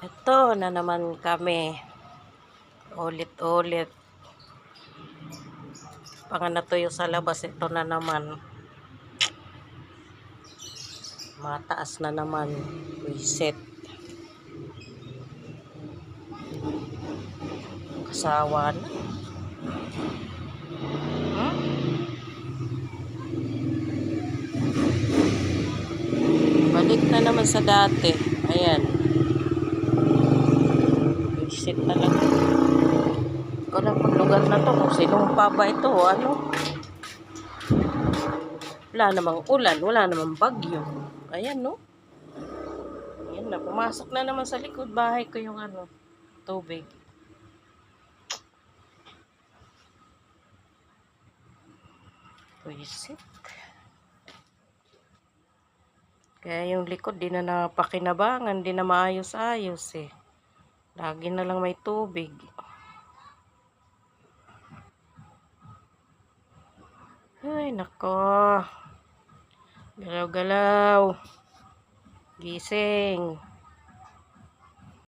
Ito na naman kami. Ulit-ulit. Panganatuyo sa labas. Ito na naman. Mataas na naman. Reset. Kasawa na. Balik na naman sa dati. Ayan. Reset talaga. Wala pang lugar na to. Kung sinumpa ba ito o ano. Wala namang ulan. Wala namang bagyo. Ayan, no? Ayan na. Pumasok na naman sa likod bahay ko yung ano. Tubig. Reset. Kaya yung likod, di na napakinabangan. Di na maayos-ayos eh. Lagi na lang may tubig. Ay, nako. Galaw-galaw. Gising.